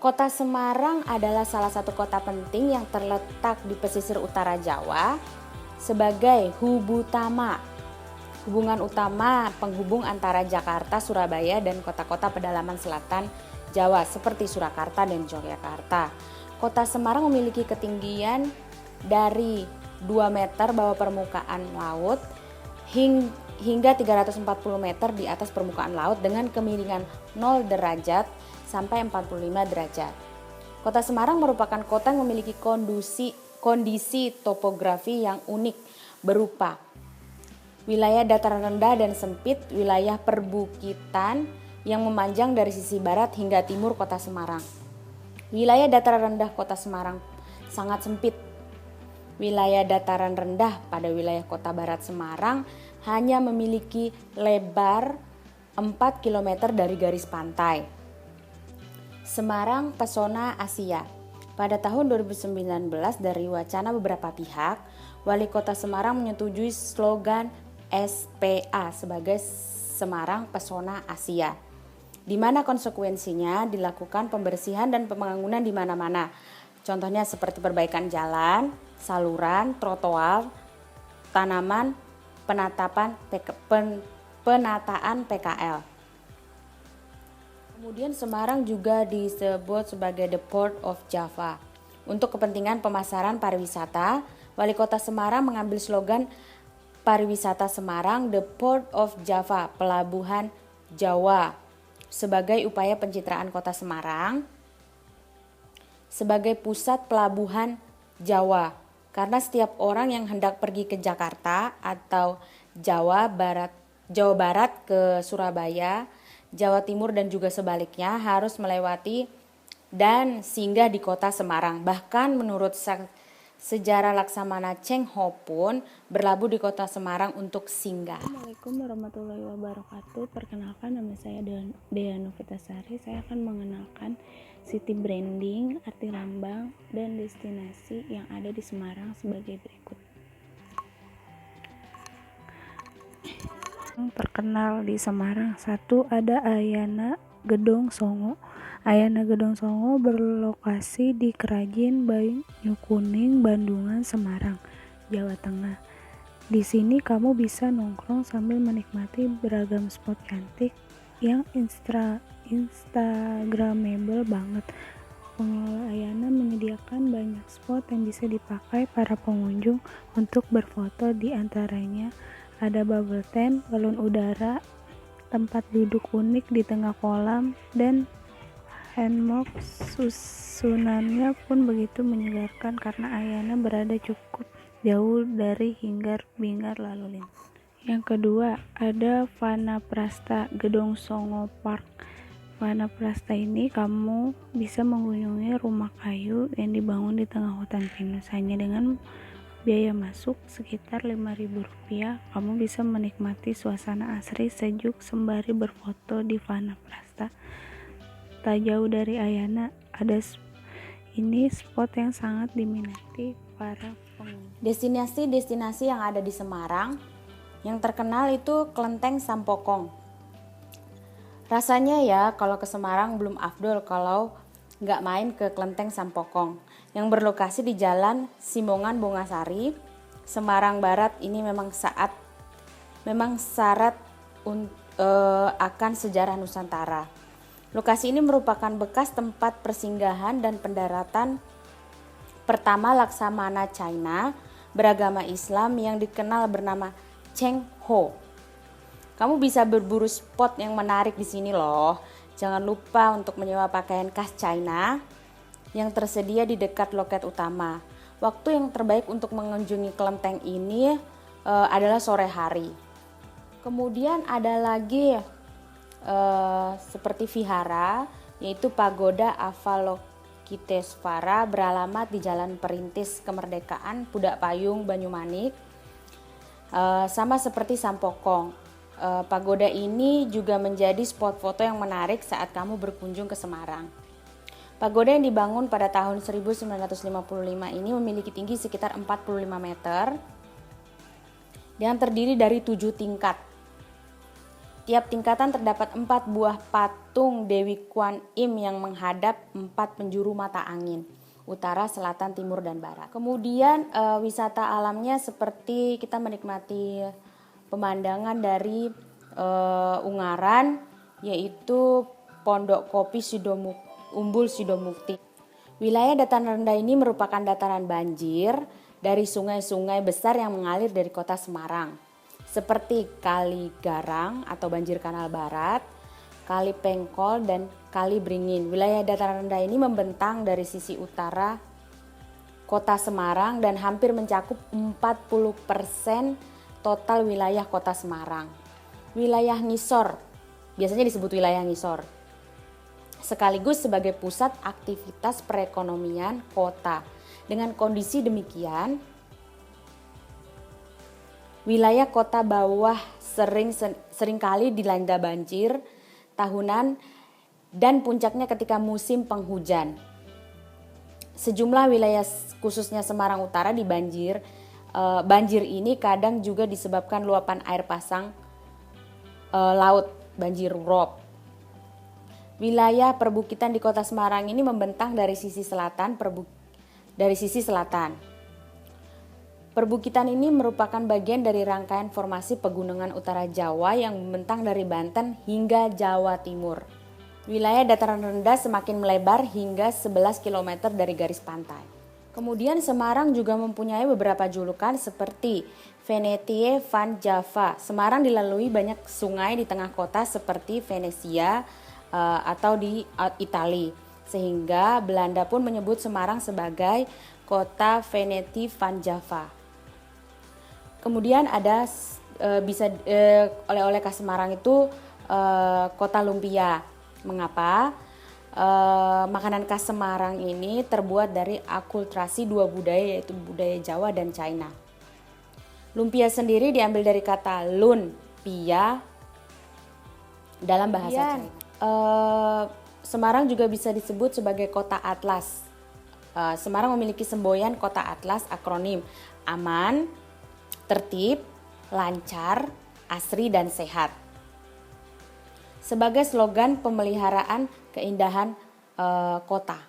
Kota Semarang adalah salah satu kota penting yang terletak di pesisir utara Jawa sebagai hubungan utama penghubung antara Jakarta, Surabaya, dan kota-kota pedalaman selatan Jawa seperti Surakarta dan Yogyakarta. Kota Semarang memiliki ketinggian dari 2 meter bawah permukaan laut hingga 340 meter di atas permukaan laut dengan kemiringan 0 derajat sampai 45 derajat. Kota Semarang merupakan kota yang memiliki kondisi topografi yang unik berupa wilayah dataran rendah dan sempit, wilayah perbukitan yang memanjang dari sisi barat hingga timur Kota Semarang. Wilayah dataran rendah Kota Semarang sangat sempit. Wilayah dataran rendah pada wilayah Kota Barat Semarang hanya memiliki lebar 4 km dari garis pantai. Semarang Pesona Asia. Pada tahun 2019 dari wacana beberapa pihak, Wali Kota Semarang menyetujui slogan SPA sebagai Semarang Pesona Asia, di mana konsekuensinya dilakukan pembersihan dan pembangunan di mana-mana. Contohnya seperti perbaikan jalan, saluran, trotoar, tanaman, penataan PKL. Kemudian Semarang juga disebut sebagai The Port of Java. Untuk kepentingan pemasaran pariwisata, Wali Kota Semarang mengambil slogan pariwisata Semarang The Port of Java, Pelabuhan Jawa, sebagai upaya pencitraan Kota Semarang sebagai pusat pelabuhan Jawa. Karena setiap orang yang hendak pergi ke Jakarta atau Jawa Barat ke Surabaya, Jawa Timur dan juga sebaliknya harus melewati dan singgah di Kota Semarang. Bahkan menurut sejarah Laksamana Cheng Ho pun berlabuh di Kota Semarang untuk singgah. Assalamualaikum warahmatullahi wabarakatuh. Perkenalkan, nama saya Dea Novitasari. Saya akan mengenalkan city branding, arti lambang, dan destinasi yang ada di Semarang sebagai berikut. Terkenal di Semarang. 1. Ada Ayana Gedong Songo. Ayana Gedong Songo berlokasi di Kerajin Banyukuning, Bandungan, Semarang, Jawa Tengah. Di sini kamu bisa nongkrong sambil menikmati beragam spot cantik yang instagramable banget. Pengelola Ayana menyediakan banyak spot yang bisa dipakai para pengunjung untuk berfoto, di antaranya ada bubble tent, balon udara, tempat duduk unik di tengah kolam, dan hammock. Susunannya pun begitu menyegarkan karena Ayana berada cukup jauh dari hingar-bingar lalu lintas. Yang kedua, ada Vanaprastha Gedong Songo Park. Vanaprastha ini kamu bisa mengunjungi rumah kayu yang dibangun di tengah hutan pinus. Hanya dengan biaya masuk sekitar Rp5.000, kamu bisa menikmati suasana asri sejuk sembari berfoto di Vanaprastha. Tak jauh dari Ayana ada ini spot yang sangat diminati para pengunjung. Destinasi-destinasi yang ada di Semarang yang terkenal itu Klenteng Sampokong. Rasanya ya kalau ke Semarang belum afdol kalau nggak main ke Klenteng Sampokong yang berlokasi di Jalan Simongan Bongasari, Semarang Barat. Ini memang syarat akan sejarah Nusantara. Lokasi ini merupakan bekas tempat persinggahan dan pendaratan pertama Laksamana China beragama Islam yang dikenal bernama Cheng Ho. Kamu bisa berburu spot yang menarik di sini loh. Jangan lupa untuk menyewa pakaian khas China yang tersedia di dekat loket utama. Waktu yang terbaik untuk mengunjungi kelenteng ini adalah sore hari. Kemudian ada lagi seperti vihara, yaitu Pagoda Avalokitesvara beralamat di Jalan Perintis Kemerdekaan, Pudak Payung, Banyumanik. Sama seperti Sampokong. Pagoda ini juga menjadi spot foto yang menarik saat kamu berkunjung ke Semarang. Pagoda yang dibangun pada tahun 1955 ini memiliki tinggi sekitar 45 meter dan terdiri dari 7 tingkat. Tiap tingkatan terdapat 4 buah patung Dewi Kuan Im yang menghadap 4 penjuru mata angin, utara, selatan, timur, dan barat. Kemudian wisata alamnya seperti kita menikmati pemandangan dari Ungaran, yaitu Pondok Kopi Umbul Sidomukti. Wilayah dataran rendah ini merupakan dataran banjir dari sungai-sungai besar yang mengalir dari kota Semarang, seperti Kali Garang atau Banjir Kanal Barat, Kali Pengkol, dan Kali Beringin. Wilayah dataran rendah ini membentang dari sisi utara kota Semarang dan hampir mencakup 40% total wilayah kota Semarang. Wilayah Ngisor, biasanya disebut wilayah Ngisor, sekaligus sebagai pusat aktivitas perekonomian kota. Dengan kondisi demikian, wilayah kota bawah seringkali dilanda banjir tahunan dan puncaknya ketika musim penghujan. Sejumlah wilayah khususnya Semarang Utara banjir ini kadang juga disebabkan luapan air pasang laut, banjir rob. Wilayah perbukitan di kota Semarang ini membentang dari sisi selatan. Perbukitan ini merupakan bagian dari rangkaian formasi pegunungan utara Jawa yang membentang dari Banten hingga Jawa Timur. Wilayah dataran rendah semakin melebar hingga 11 km dari garis pantai. Kemudian Semarang juga mempunyai beberapa julukan seperti Venetie van Java. Semarang dilalui banyak sungai di tengah kota seperti Venesia atau di Italia. Sehingga Belanda pun menyebut Semarang sebagai kota Veneti van Java. Kemudian ada oleh-oleh khas Semarang itu kota lumpia. Mengapa? Makanan khas Semarang ini terbuat dari akulturasi dua budaya, yaitu budaya Jawa dan China. Lumpia sendiri diambil dari kata lun, pia dalam bahasa China. Semarang juga bisa disebut sebagai kota atlas. Semarang memiliki semboyan kota atlas, akronim aman, tertib, lancar, asri, dan sehat. Sebagai slogan pemeliharaan keindahan kota.